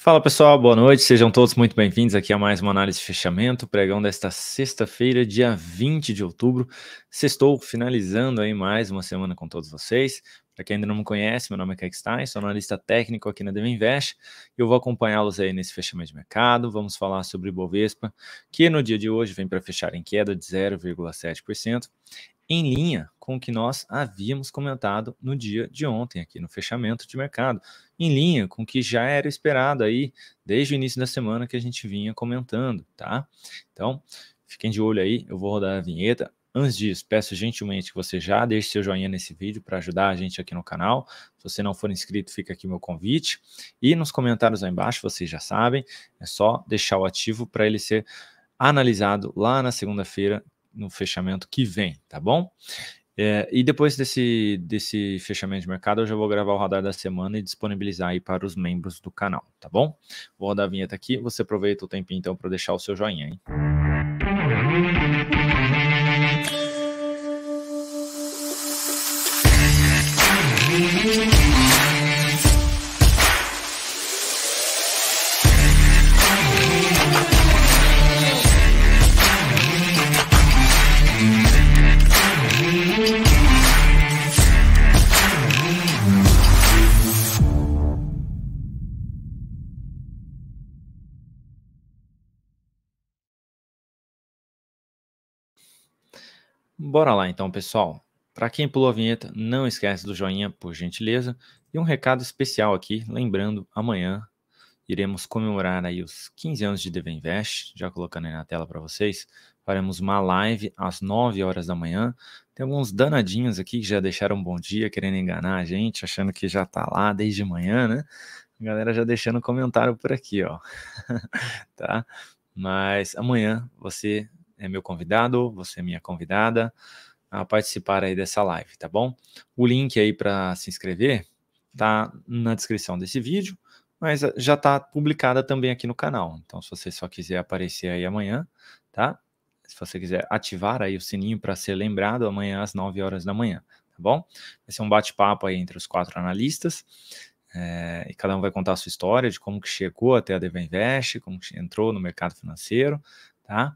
Fala pessoal, boa noite, sejam todos muito bem-vindos aqui a mais uma análise de fechamento, pregão desta sexta-feira, dia 20 de outubro. Sextou, finalizando aí mais uma semana com todos vocês. Para quem ainda não me conhece, meu nome é Kaique Stein, sou analista técnico aqui na Devinvest e eu vou acompanhá-los aí nesse fechamento de mercado. Vamos falar sobre o Ibovespa, que no dia de hoje vem para fechar em queda de 0,7%. Em linha com o que nós havíamos comentado no dia de ontem aqui no fechamento de mercado, em linha com o que já era esperado aí desde o início da semana que a gente vinha comentando, tá? Então, fiquem de olho aí, eu vou rodar a vinheta. Antes disso, peço gentilmente que você já deixe seu joinha nesse vídeo para ajudar a gente aqui no canal. Se você não for inscrito, fica aqui meu convite. E nos comentários aí embaixo, vocês já sabem, é só deixar o ativo para ele ser analisado lá na segunda-feira, no fechamento que vem, tá bom? E depois desse fechamento de mercado, eu já vou gravar o radar da semana e disponibilizar aí para os membros do canal, tá bom? Vou rodar a vinheta aqui, você aproveita o tempinho então para deixar o seu joinha, hein? Bora lá então, pessoal. Para quem pulou a vinheta, não esquece do joinha, por gentileza. E um recado especial aqui, lembrando, amanhã iremos comemorar aí os 15 anos de Devinvest, já colocando aí na tela para vocês. Faremos uma live às 9 horas da manhã. Tem alguns danadinhos aqui que já deixaram um bom dia, querendo enganar a gente, achando que já tá lá desde manhã, né? A galera já deixando comentário por aqui, ó. Tá? Mas amanhã você é meu convidado, você é minha convidada a participar aí dessa live, tá bom? O link aí para se inscrever tá na descrição desse vídeo, mas já tá publicada também aqui no canal. Então, se você só quiser aparecer aí amanhã, tá? Se você quiser ativar aí o sininho para ser lembrado amanhã às 9 horas da manhã, tá bom? Vai ser um bate-papo aí entre os 4 analistas. E cada um vai contar a sua história de como que chegou até a Devinvest, como que entrou no mercado financeiro, tá?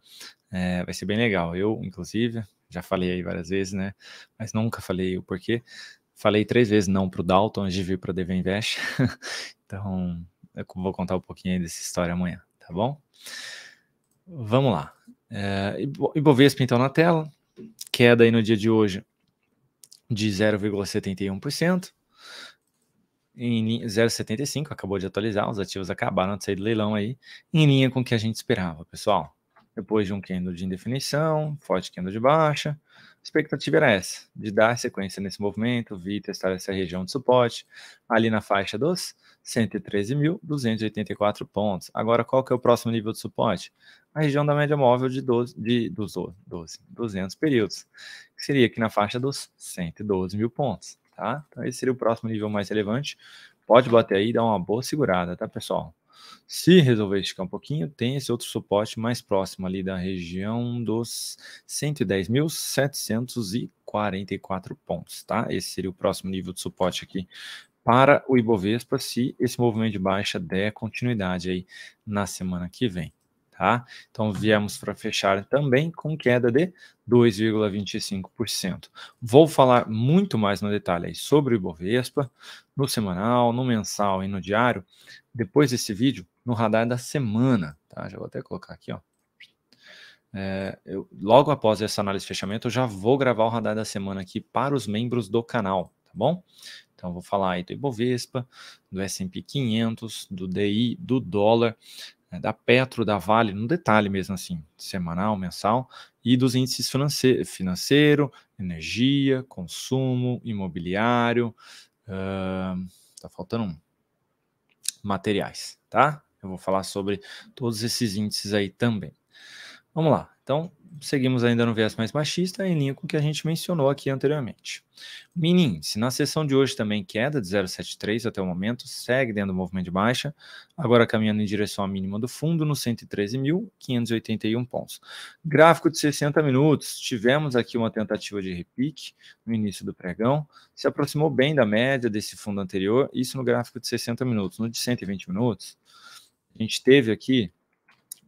Vai ser bem legal. Eu, inclusive, já falei aí várias vezes, né? Mas nunca falei o porquê. Falei 3 vezes não para o Dalton antes de vir para a Devinvest. Então, eu vou contar um pouquinho aí dessa história amanhã, tá bom? Vamos lá. Ibovespa, então, na tela. Queda aí no dia de hoje de 0,71%. Em 0,75, acabou de atualizar, os ativos acabaram de sair do leilão aí, em linha com o que a gente esperava, pessoal. Depois de um candle de indefinição, forte candle de baixa, a expectativa era essa, de dar sequência nesse movimento, vir testar essa região de suporte, ali na faixa dos 113.284 pontos. Agora, qual que é o próximo nível de suporte? A região da média móvel de 200 períodos, que seria aqui na faixa dos 112 mil pontos. Tá? Então esse seria o próximo nível mais relevante. Pode bater aí e dar uma boa segurada, tá, pessoal? Se resolver esticar um pouquinho, tem esse outro suporte mais próximo ali da região dos 110.744 pontos, tá? Esse seria o próximo nível de suporte aqui para o Ibovespa, se esse movimento de baixa der continuidade aí na semana que vem. Tá? Então viemos para fechar também com queda de 2,25%. Vou falar muito mais no detalhe aí sobre o Ibovespa, no semanal, no mensal e no diário, depois desse vídeo, no radar da semana. Tá? Já vou até colocar aqui, ó. Logo após essa análise de fechamento, eu já vou gravar o radar da semana aqui para os membros do canal, tá bom? Então, vou falar aí do Ibovespa, do S&P 500, do DI, do dólar, da Petro, da Vale, no detalhe mesmo assim, semanal, mensal, e dos índices financeiro, energia, consumo, imobiliário, tá faltando materiais, tá? Eu vou falar sobre todos esses índices aí também. Vamos lá, então seguimos ainda no viés mais baixista, em linha com o que a gente mencionou aqui anteriormente. Mini índice, na sessão de hoje também queda de 0,73 até o momento, segue dentro do movimento de baixa, agora caminhando em direção à mínima do fundo, nos 113.581 pontos. Gráfico de 60 minutos, tivemos aqui uma tentativa de repique no início do pregão, se aproximou bem da média desse fundo anterior, isso no gráfico de 60 minutos. No de 120 minutos, A gente teve aqui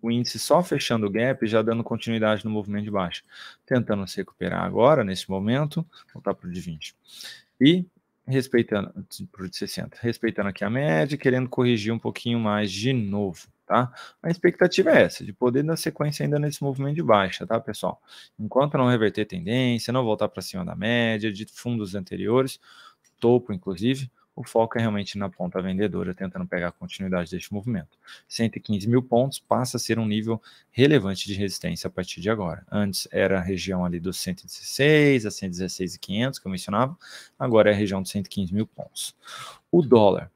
o índice só fechando o gap, já dando continuidade no movimento de baixa, tentando se recuperar agora, nesse momento, voltar para o de 20. E respeitando, para o de 60, respeitando aqui a média, querendo corrigir um pouquinho mais de novo, tá? A expectativa é essa, de poder dar sequência ainda nesse movimento de baixa, tá, pessoal? Enquanto não reverter tendência, não voltar para cima da média, de fundos anteriores, topo, inclusive, o foco é realmente na ponta vendedora, tentando pegar a continuidade deste movimento. 115 mil pontos passa a ser um nível relevante de resistência a partir de agora. Antes era a região ali dos 116 a 116.500 que eu mencionava, agora é a região de 115 mil pontos. O dólar,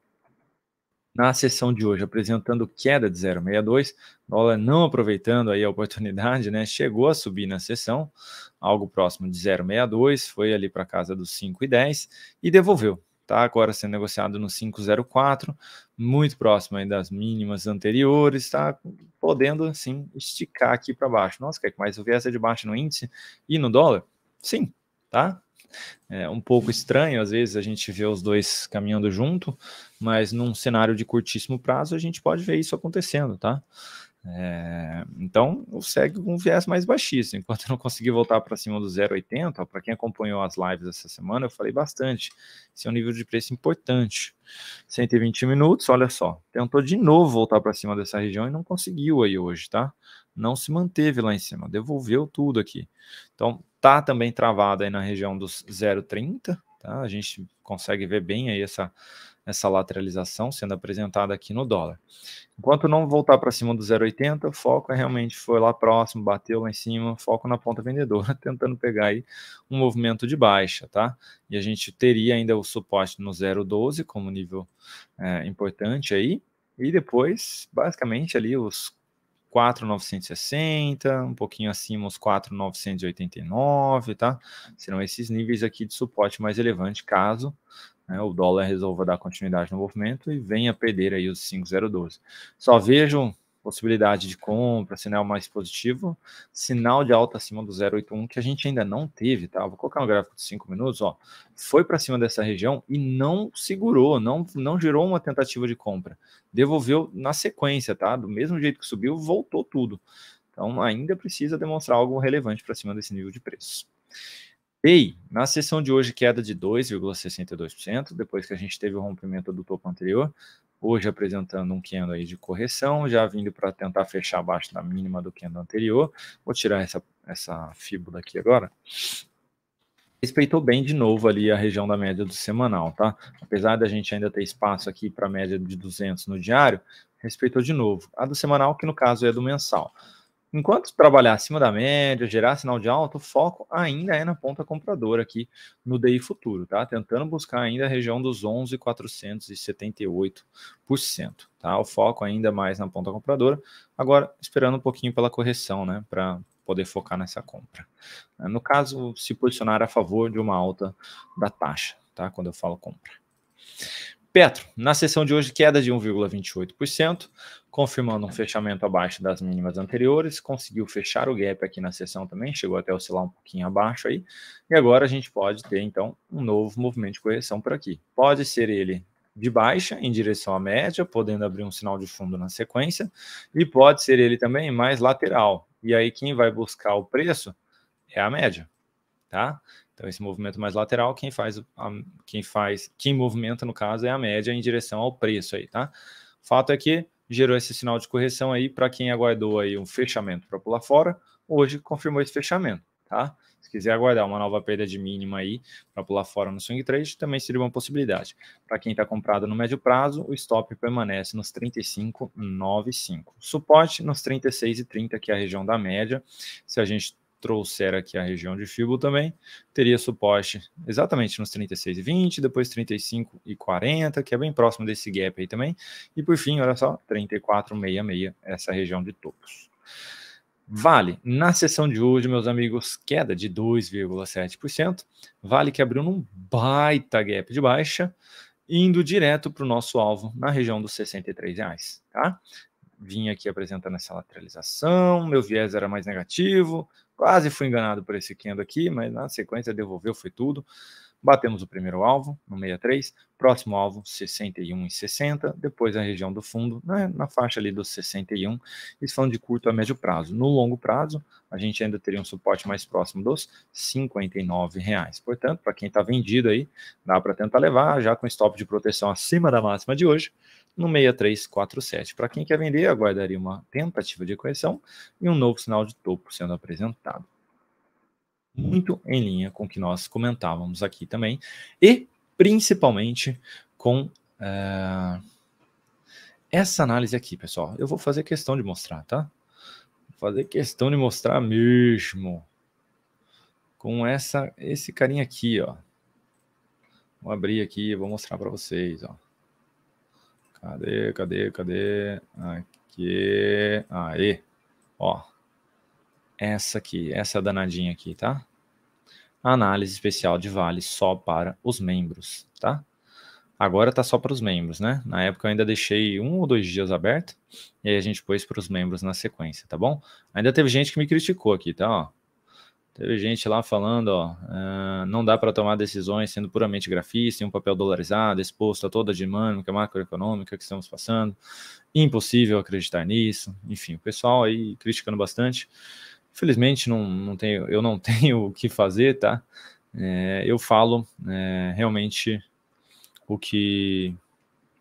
na sessão de hoje, apresentando queda de 0,62, dólar não aproveitando aí a oportunidade, né? Chegou a subir na sessão, algo próximo de 0,62, foi ali para casa dos 5,10 e devolveu. Tá agora sendo negociado no 5,04, muito próximo aí das mínimas anteriores, tá podendo assim esticar aqui para baixo. Nossa, quer que mais eu viesse de baixo no índice e no dólar? Sim, tá? É um pouco estranho, às vezes a gente vê os dois caminhando junto, mas num cenário de curtíssimo prazo a gente pode ver isso acontecendo, tá? Então, segue com um viés mais baixista. Enquanto eu não conseguir voltar para cima do 0,80, para quem acompanhou as lives essa semana, eu falei bastante. Esse é um nível de preço importante. 120 minutos, olha só. Tentou de novo voltar para cima dessa região e não conseguiu aí hoje, tá? Não se manteve lá em cima, devolveu tudo aqui. Então, tá também travado aí na região dos 0,30, tá? A gente consegue ver bem aí essa lateralização sendo apresentada aqui no dólar. Enquanto não voltar para cima do 0,80, o foco realmente foi lá próximo, bateu lá em cima, foco na ponta vendedora, tentando pegar aí um movimento de baixa, tá? E a gente teria ainda o suporte no 0,12 como nível importante aí, e depois, basicamente, ali os 4.960, um pouquinho acima os 4.989, tá? Serão esses níveis aqui de suporte mais relevante, caso o dólar resolva dar continuidade no movimento e venha perder aí os 5,012. Só vejo possibilidade de compra, sinal mais positivo, sinal de alta acima do 0,81 que a gente ainda não teve, tá? Vou colocar um gráfico de 5 minutos, ó. Foi para cima dessa região e não segurou, não gerou uma tentativa de compra. Devolveu na sequência, tá? Do mesmo jeito que subiu, voltou tudo. Então ainda precisa demonstrar algo relevante para cima desse nível de preço. PEI, na sessão de hoje, queda de 2,62%, depois que a gente teve o rompimento do topo anterior, hoje apresentando um candle aí de correção, já vindo para tentar fechar abaixo da mínima do candle anterior. Vou tirar essa fibula aqui agora. Respeitou bem de novo ali a região da média do semanal, tá? Apesar da gente ainda ter espaço aqui para a média de 200 no diário, respeitou de novo. A do semanal, que no caso é do mensal. Enquanto trabalhar acima da média, gerar sinal de alta, o foco ainda é na ponta compradora aqui no DI futuro, tá? Tentando buscar ainda a região dos 11.478%, tá? O foco ainda mais na ponta compradora, agora esperando um pouquinho pela correção, né, para poder focar nessa compra. No caso, se posicionar a favor de uma alta da taxa, tá? Quando eu falo compra. Petro, na sessão de hoje, queda de 1,28%, confirmando um fechamento abaixo das mínimas anteriores, conseguiu fechar o gap aqui na sessão também, chegou até oscilar um pouquinho abaixo aí, e agora a gente pode ter, então, um novo movimento de correção por aqui. Pode ser ele de baixa, em direção à média, podendo abrir um sinal de fundo na sequência, e pode ser ele também mais lateral, e aí quem vai buscar o preço é a média, tá? Então, esse movimento mais lateral, quem movimenta, no caso, é a média em direção ao preço aí, tá? O fato é que gerou esse sinal de correção aí para quem aguardou aí um fechamento para pular fora, hoje confirmou esse fechamento, tá? Se quiser aguardar uma nova perda de mínima aí para pular fora no swing trade, também seria uma possibilidade. Para quem está comprado no médio prazo, o stop permanece nos 35,95. Suporte nos 36,30, que é a região da média. Se a gente trouxer aqui a região de Fibo também, teria suporte exatamente nos 36,20, depois 35,40, que é bem próximo desse gap aí também, e por fim, olha só, 34,66, essa região de topos. Vale, na sessão de hoje, meus amigos, queda de 2,7%, Vale que abriu num baita gap de baixa, indo direto para o nosso alvo na região dos R$63, tá? Vim aqui apresentando essa lateralização, meu viés era mais negativo, quase fui enganado por esse candle aqui, mas na sequência devolveu, foi tudo. Batemos o primeiro alvo no 63, próximo alvo 61,60, depois a região do fundo, né, na faixa ali dos 61, isso falando de curto a médio prazo. No longo prazo, a gente ainda teria um suporte mais próximo dos R$59. Portanto, para quem está vendido aí, dá para tentar levar, já com stop de proteção acima da máxima de hoje, no 6347. Para quem quer vender, aguardaria uma tentativa de correção e um novo sinal de topo sendo apresentado. Muito em linha com o que nós comentávamos aqui também, e principalmente com essa análise aqui, pessoal. Eu vou fazer questão de mostrar, tá? Vou fazer questão de mostrar mesmo. Com esse carinha aqui, ó. Vou abrir aqui e vou mostrar para vocês, ó. Cadê? Aqui. Aí. Ó. Essa aqui, essa danadinha aqui, tá? Análise especial de Vale só para os membros, tá? Agora tá só para os membros, né? Na época eu ainda deixei 1 ou 2 dias aberto, e aí a gente pôs para os membros na sequência, tá bom? Ainda teve gente que me criticou aqui, tá? Ó. Teve gente lá falando, ó, não dá para tomar decisões sendo puramente grafista, em um papel dolarizado, exposto a toda a dinâmica macroeconômica que estamos passando. Impossível acreditar nisso. Enfim, o pessoal aí criticando bastante. Infelizmente, eu não tenho o que fazer, tá? Eu falo realmente o que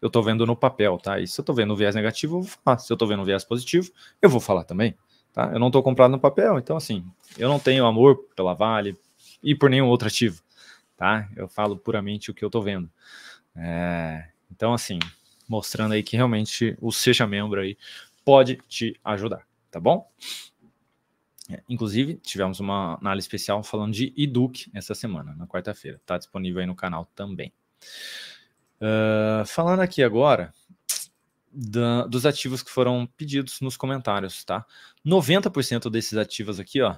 eu tô vendo no papel, tá? E se eu tô vendo um viés negativo, eu vou falar. Se eu tô vendo um viés positivo, eu vou falar também, tá? Eu não tô comprado no papel, então assim, eu não tenho amor pela Vale e por nenhum outro ativo, tá? Eu falo puramente o que eu tô vendo. Então assim, mostrando aí que realmente o Seja Membro aí pode te ajudar, tá bom? Inclusive, tivemos uma análise especial falando de Educ essa semana, na quarta-feira. Tá disponível aí no canal também. Falando aqui agora dos ativos que foram pedidos nos comentários, tá? 90% desses ativos aqui, ó,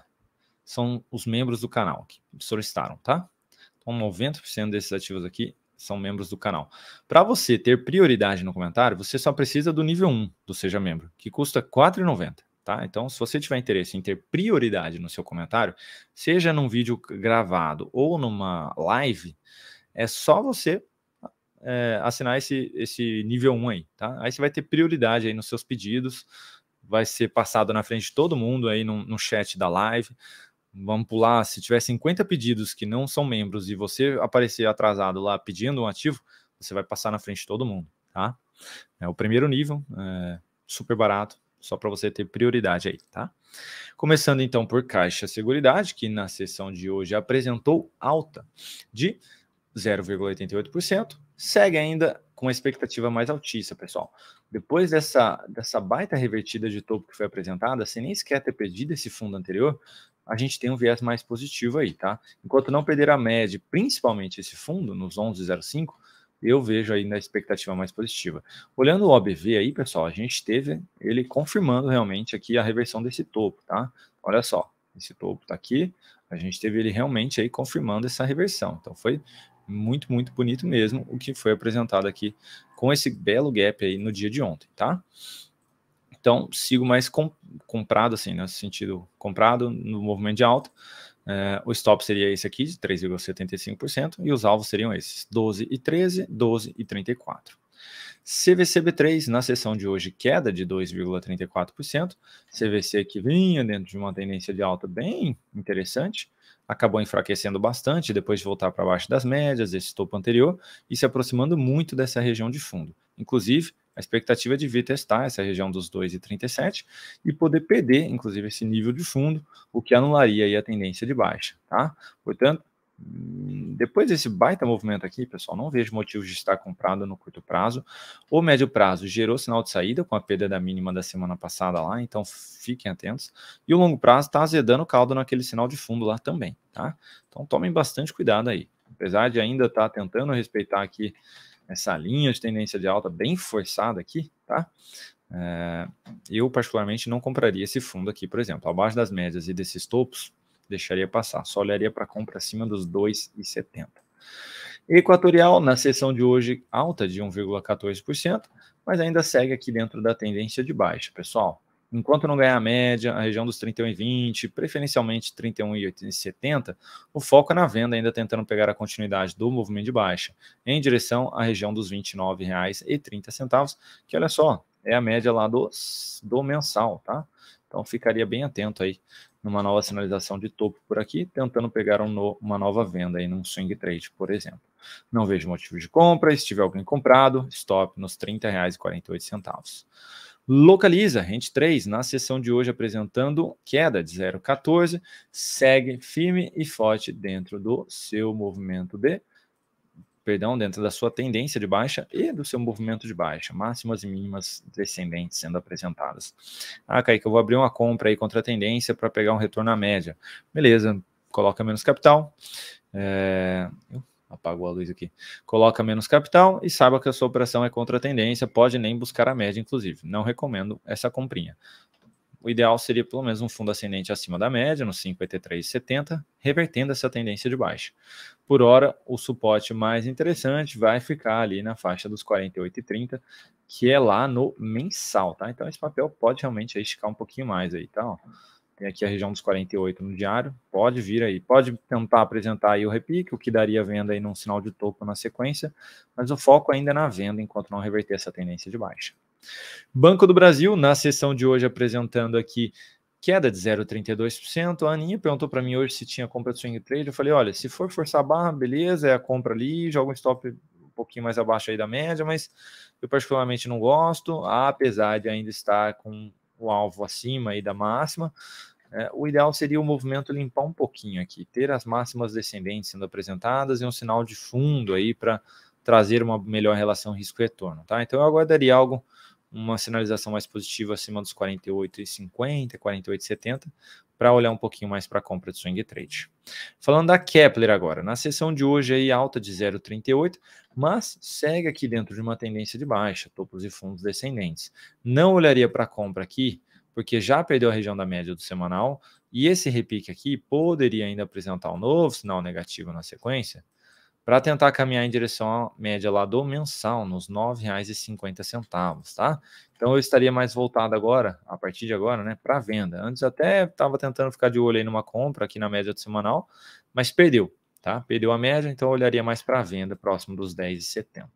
são os membros do canal que solicitaram, tá? Então, 90% desses ativos aqui são membros do canal. Para você ter prioridade no comentário, você só precisa do nível 1 do Seja Membro, que custa R$ 4,90. Tá? Então, se você tiver interesse em ter prioridade no seu comentário, seja num vídeo gravado ou numa live, é só você assinar esse nível 1 aí, tá? Aí você vai ter prioridade aí nos seus pedidos, vai ser passado na frente de todo mundo aí no chat da live. Vamos pular, se tiver 50 pedidos que não são membros e você aparecer atrasado lá pedindo um ativo, você vai passar na frente de todo mundo, tá? É o primeiro nível, super barato, só para você ter prioridade aí, tá? Começando então por Caixa Seguridade, que na sessão de hoje apresentou alta de 0,88%, segue ainda com a expectativa mais altíssima, pessoal. Depois dessa baita revertida de topo que foi apresentada, sem nem sequer ter perdido esse fundo anterior, a gente tem um viés mais positivo aí, tá? Enquanto não perder a média, principalmente esse fundo, nos 11,05, eu vejo aí na expectativa mais positiva. Olhando o OBV aí, pessoal, a gente teve ele confirmando realmente aqui a reversão desse topo, tá? Olha só, esse topo tá aqui, a gente teve ele realmente aí confirmando essa reversão. Então foi muito, muito bonito mesmo o que foi apresentado aqui com esse belo gap aí no dia de ontem, tá? Então, sigo mais comprado, assim, nesse sentido, comprado no movimento de alta. O stop seria esse aqui, de 3,75%, e os alvos seriam esses, 12,13, 12,34. CVCB3, na sessão de hoje, queda de 2,34%. CVC que vinha dentro de uma tendência de alta bem interessante, acabou enfraquecendo bastante depois de voltar para baixo das médias, esse topo anterior, e se aproximando muito dessa região de fundo. Inclusive, a expectativa é de vir testar essa região dos 2,37 e poder perder, inclusive, esse nível de fundo, o que anularia aí a tendência de baixa, tá? Portanto, depois desse baita movimento aqui, pessoal, não vejo motivos de estar comprado no curto prazo. O médio prazo gerou sinal de saída com a perda da mínima da semana passada lá, então fiquem atentos. E o longo prazo está azedando o caldo naquele sinal de fundo lá também, tá? Então tomem bastante cuidado aí. Apesar de ainda estar tentando respeitar aqui essa linha de tendência de alta bem forçada aqui, tá? Eu particularmente não compraria esse fundo aqui, por exemplo, abaixo das médias e desses topos, deixaria passar, só olharia para compra acima dos 2,70. Equatorial, na sessão de hoje, alta de 1,14%, mas ainda segue aqui dentro da tendência de baixa, pessoal. Enquanto não ganhar a média, a região dos 31,20, preferencialmente 31,70, o foco é na venda, ainda tentando pegar a continuidade do movimento de baixa, em direção à região dos R$ 29,30, que olha só, é a média lá do mensal, tá? Então ficaria bem atento aí numa nova sinalização de topo por aqui, tentando pegar uma nova venda aí num swing trade, por exemplo. Não vejo motivo de compra, se tiver alguém comprado, stop nos R$ 30,48. Localiza, Rente 3, na sessão de hoje apresentando queda de 0,14, segue firme e forte dentro do seu movimento dentro da sua tendência de baixa e do seu movimento de baixa, máximas e mínimas descendentes sendo apresentadas. Ah, Kaique, eu vou abrir uma compra aí contra a tendência para pegar um retorno à média. Beleza, coloca menos capital. Apagou a luz aqui. Coloca menos capital e saiba que a sua operação é contra a tendência, pode nem buscar a média, inclusive. Não recomendo essa comprinha. O ideal seria pelo menos um fundo ascendente acima da média, no 53,70, revertendo essa tendência de baixa. Por hora, o suporte mais interessante vai ficar ali na faixa dos 48,30, que é lá no mensal, tá? Então esse papel pode realmente esticar um pouquinho mais aí, tá? Ó, tem aqui a região dos 48 no diário, pode vir aí, pode tentar apresentar aí o repique, o que daria venda aí num sinal de topo na sequência, mas o foco ainda é na venda enquanto não reverter essa tendência de baixa. Banco do Brasil, na sessão de hoje, apresentando aqui queda de 0,32%. A Aninha perguntou para mim hoje se tinha compra de swing trade. Eu falei, olha, se for forçar a barra, beleza, é a compra ali, joga um stop um pouquinho mais abaixo aí da média, mas eu particularmente não gosto, apesar de ainda estar com o alvo acima aí da máxima. O ideal seria o movimento limpar um pouquinho aqui, ter as máximas descendentes sendo apresentadas e um sinal de fundo aí para trazer uma melhor relação risco-retorno, tá? Então eu aguardaria uma sinalização mais positiva acima dos 48,50, 48,70, para olhar um pouquinho mais para a compra de swing trade. Falando da Kepler agora, na sessão de hoje aí alta de 0,38, mas segue aqui dentro de uma tendência de baixa, topos e fundos descendentes. Não olharia para a compra aqui, porque já perdeu a região da média do semanal, e esse repique aqui poderia ainda apresentar um novo sinal negativo na sequência, para tentar caminhar em direção à média lá do mensal, nos R$ 9,50, tá? Então eu estaria mais voltado agora, a partir de agora, né, para venda. Antes até estava tentando ficar de olho aí numa compra aqui na média do semanal, mas perdeu, tá? Perdeu a média, então eu olharia mais para venda, próximo dos 10,70.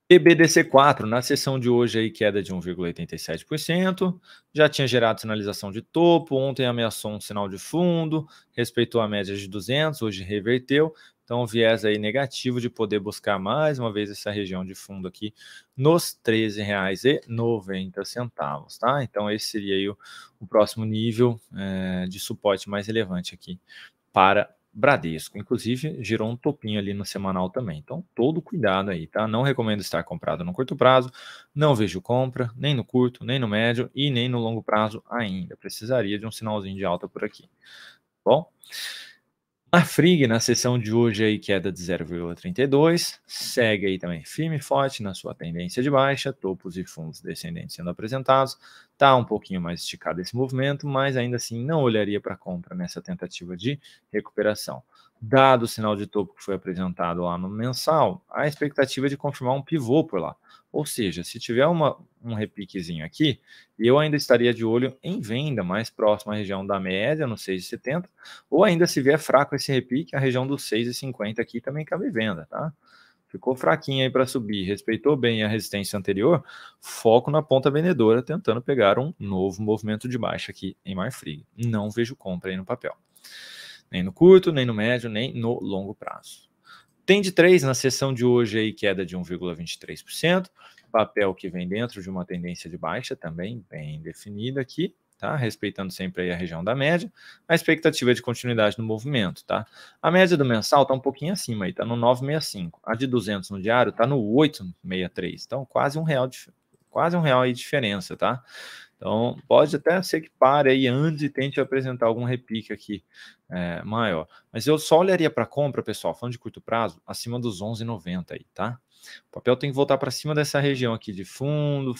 PBDC4, na sessão de hoje aí queda de 1,87%, já tinha gerado sinalização de topo, ontem ameaçou um sinal de fundo, respeitou a média de 200, hoje reverteu, então viés aí negativo de poder buscar mais uma vez essa região de fundo aqui nos R$ 13,90, tá? Então esse seria aí o próximo nível de suporte mais relevante aqui para Bradesco, inclusive girou um topinho ali no semanal também, então todo cuidado aí, tá? Não recomendo estar comprado no curto prazo, não vejo compra, nem no curto, nem no médio e nem no longo prazo ainda, precisaria de um sinalzinho de alta por aqui, bom? A Frig, na sessão de hoje, aí, queda de 0,32, segue aí também firme e forte na sua tendência de baixa, topos e fundos descendentes sendo apresentados, está um pouquinho mais esticado esse movimento, mas ainda assim não olharia para compra nessa tentativa de recuperação. Dado o sinal de topo que foi apresentado lá no mensal, a expectativa é de confirmar um pivô por lá, ou seja, se tiver um repiquezinho aqui, eu ainda estaria de olho em venda mais próximo à região da média, no 6,70, ou ainda se vier fraco esse repique, a região dos 6,50 aqui também cabe venda, tá? Ficou fraquinho aí para subir, respeitou bem a resistência anterior, foco na ponta vendedora, tentando pegar um novo movimento de baixa aqui em Marfrig. Não vejo compra aí no papel. Nem no curto, nem no médio, nem no longo prazo. Tende 3 na sessão de hoje aí, queda de 1,23%, papel que vem dentro de uma tendência de baixa também bem definida aqui, tá? Respeitando sempre aí a região da média, a expectativa é de continuidade no movimento, tá? A média do mensal tá um pouquinho acima aí, tá no 9,65, a de 200 no diário tá no 8,63, então quase um real aí de diferença, tá? Então, pode até ser que pare aí antes e tente apresentar algum repique aqui maior. Mas eu só olharia para compra, pessoal, falando de curto prazo, acima dos 11,90 aí, tá? O papel tem que voltar para cima dessa região aqui de fundo,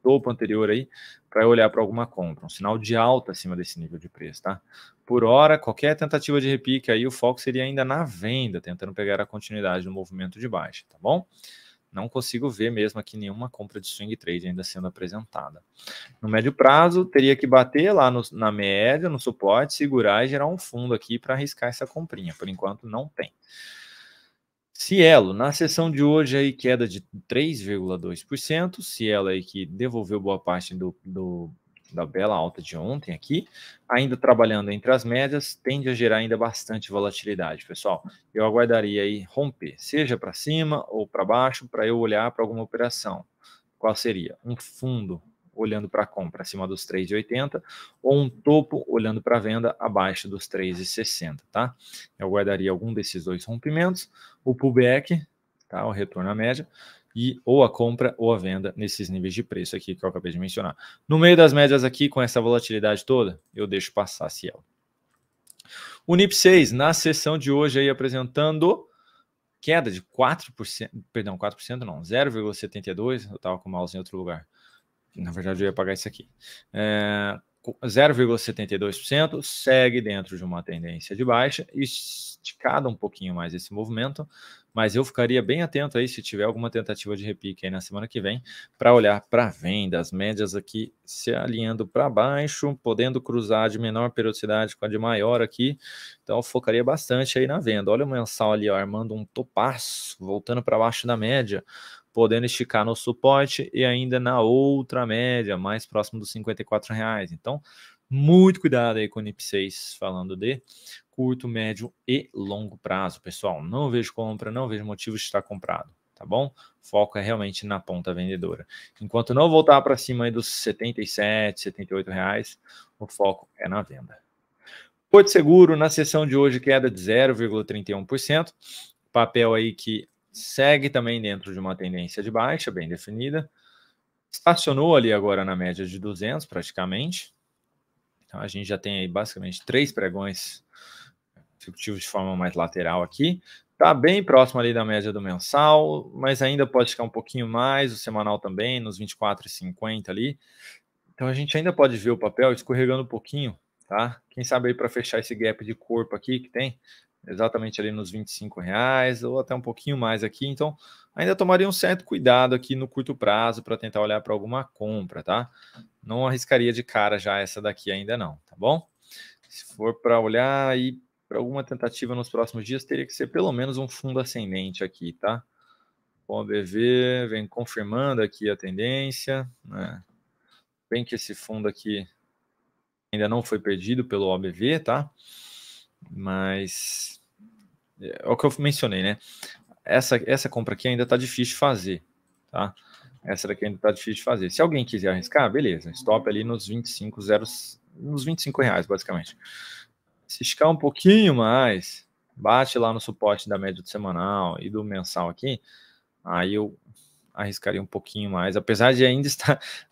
topo anterior aí, para olhar para alguma compra. Um sinal de alta acima desse nível de preço, tá? Por hora, qualquer tentativa de repique aí, o foco seria ainda na venda, tentando pegar a continuidade do movimento de baixa, tá bom? Não consigo ver mesmo aqui nenhuma compra de swing trade ainda sendo apresentada. No médio prazo, teria que bater lá na média, no suporte, segurar e gerar um fundo aqui para arriscar essa comprinha. Por enquanto, não tem. Cielo, na sessão de hoje, aí, queda de 3,2%. Cielo aí que devolveu boa parte da bela alta de ontem aqui, ainda trabalhando entre as médias, tende a gerar ainda bastante volatilidade, pessoal. Eu aguardaria aí romper, seja para cima ou para baixo, para eu olhar para alguma operação. Qual seria? Um fundo olhando para a compra acima dos 3,80 ou um topo olhando para a venda abaixo dos 3,60, tá? Eu guardaria algum desses dois rompimentos, o pullback, tá? O retorno à média, e ou a compra ou a venda nesses níveis de preço aqui que eu acabei de mencionar. No meio das médias aqui, com essa volatilidade toda, eu deixo passar a Cielo. O NIP 6, na sessão de hoje aí apresentando queda de 4%, perdão, 4% não, 0,72%, eu estava com o mouse em outro lugar. Na verdade, eu ia pagar isso aqui. 0,72%, segue dentro de uma tendência de baixa, esticada um pouquinho mais esse movimento, mas eu ficaria bem atento aí se tiver alguma tentativa de repique aí na semana que vem, para olhar para venda, as médias aqui se alinhando para baixo, podendo cruzar de menor periodicidade com a de maior aqui, então eu focaria bastante aí na venda. Olha o mensal ali, ó, armando um topaço, voltando para baixo da média, podendo esticar no suporte e ainda na outra média, mais próximo dos R$54. Então, muito cuidado aí com o NIP 6, falando de curto, médio e longo prazo, pessoal. Não vejo compra, não vejo motivo de estar comprado, tá bom? Foco é realmente na ponta vendedora. Enquanto não voltar para cima aí dos R$77, R$78, o foco é na venda. Porto Seguro, na sessão de hoje, queda de 0,31%. Papel aí que segue também dentro de uma tendência de baixa, bem definida. Estacionou ali agora na média de 200, praticamente. Então, a gente já tem aí basicamente 3 pregões consecutivos de forma mais lateral aqui. Está bem próximo ali da média do mensal, mas ainda pode ficar um pouquinho mais, o semanal também, nos 24,50 ali. Então, a gente ainda pode ver o papel escorregando um pouquinho, tá? Quem sabe aí para fechar esse gap de corpo aqui que tem, exatamente ali nos R$25, ou até um pouquinho mais aqui. Então, ainda tomaria um certo cuidado aqui no curto prazo para tentar olhar para alguma compra, tá? Não arriscaria de cara já essa daqui ainda não, tá bom? Se for para olhar aí para alguma tentativa nos próximos dias, teria que ser pelo menos um fundo ascendente aqui, tá? O OBV vem confirmando aqui a tendência, né? Bem que esse fundo aqui ainda não foi perdido pelo OBV, tá? Mas é o que eu mencionei, né? Essa compra aqui ainda tá difícil de fazer, tá? Essa daqui ainda tá difícil de fazer. Se alguém quiser arriscar, beleza. Stop ali nos 25, nos R$25, basicamente. Se esticar um pouquinho mais, bate lá no suporte da média do semanal e do mensal aqui, aí eu arriscaria um pouquinho mais. Apesar de ainda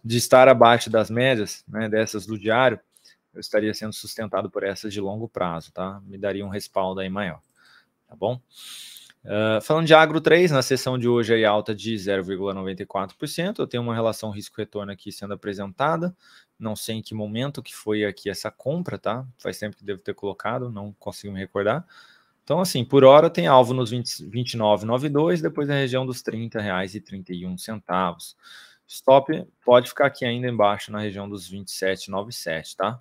estar abaixo das médias, né, dessas do diário, eu estaria sendo sustentado por essas de longo prazo, tá? Me daria um respaldo aí maior, tá bom? Falando de Agro 3, na sessão de hoje aí alta de 0,94%, eu tenho uma relação risco-retorno aqui sendo apresentada, não sei em que momento que foi aqui essa compra, tá? Faz tempo que devo ter colocado, não consigo me recordar. Então, assim, por hora tem alvo nos 29,92, depois na região dos R$30,31. Stop pode ficar aqui ainda embaixo na região dos 27,97, tá?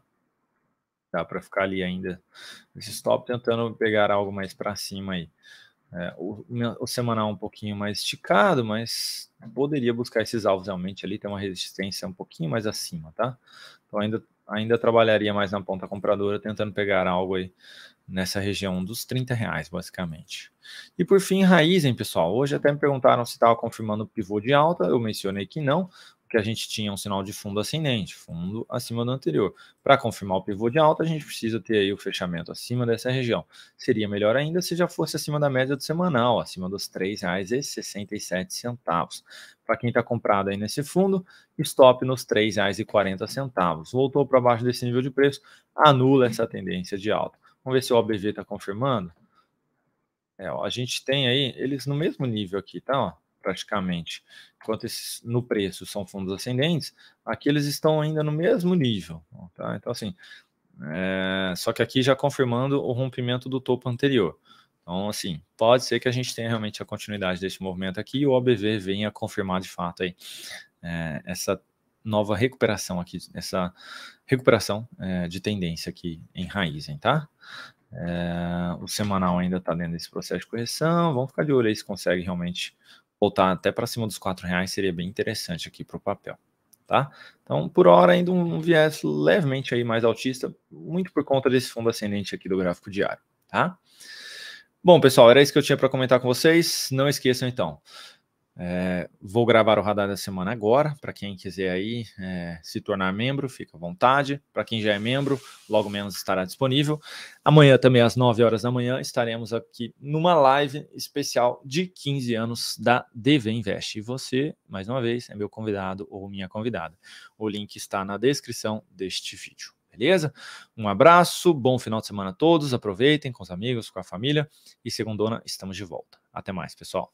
Dá para ficar ali ainda esse stop tentando pegar algo mais para cima aí. O semanal um pouquinho mais esticado, mas poderia buscar esses alvos realmente ali, tem uma resistência um pouquinho mais acima, tá? Então ainda trabalharia mais na ponta compradora, tentando pegar algo aí nessa região dos R$30, basicamente. E por fim, Raizen, pessoal. Hoje até me perguntaram se estava confirmando o pivô de alta, eu mencionei que não, porque a gente tinha um sinal de fundo ascendente, fundo acima do anterior. Para confirmar o pivô de alta, a gente precisa ter aí o fechamento acima dessa região. Seria melhor ainda se já fosse acima da média do semanal, acima dos R$3,67. Para quem está comprado aí nesse fundo, stop nos R$3,40. Voltou para baixo desse nível de preço, anula essa tendência de alta. Vamos ver se o OBV está confirmando. Ó, a gente tem aí eles no mesmo nível aqui, tá? Ó, praticamente. Enquanto esses no preço são fundos ascendentes, aqui eles estão ainda no mesmo nível, tá? Então, assim, só que aqui já confirmando o rompimento do topo anterior. Então, assim, pode ser que a gente tenha realmente a continuidade desse movimento aqui e o OBV venha confirmar de fato aí essa nova recuperação aqui, essa recuperação de tendência aqui em Raizen, tá? O semanal ainda está dentro desse processo de correção, vamos ficar de olho aí se consegue realmente voltar até para cima dos R$4, seria bem interessante aqui para o papel, tá? Então, por hora, ainda um viés levemente aí mais altista, muito por conta desse fundo ascendente aqui do gráfico diário, tá? Bom, pessoal, era isso que eu tinha para comentar com vocês. Não esqueçam, então, vou gravar o radar da semana agora. Para quem quiser aí se tornar membro, fica à vontade. Para quem já é membro, logo menos estará disponível. Amanhã também, às 9 horas da manhã, estaremos aqui numa live especial de 15 anos da DV Invest. E você, mais uma vez, é meu convidado ou minha convidada. O link está na descrição deste vídeo. Beleza? Um abraço, bom final de semana a todos, aproveitem com os amigos, com a família e segundona estamos de volta. Até mais, pessoal.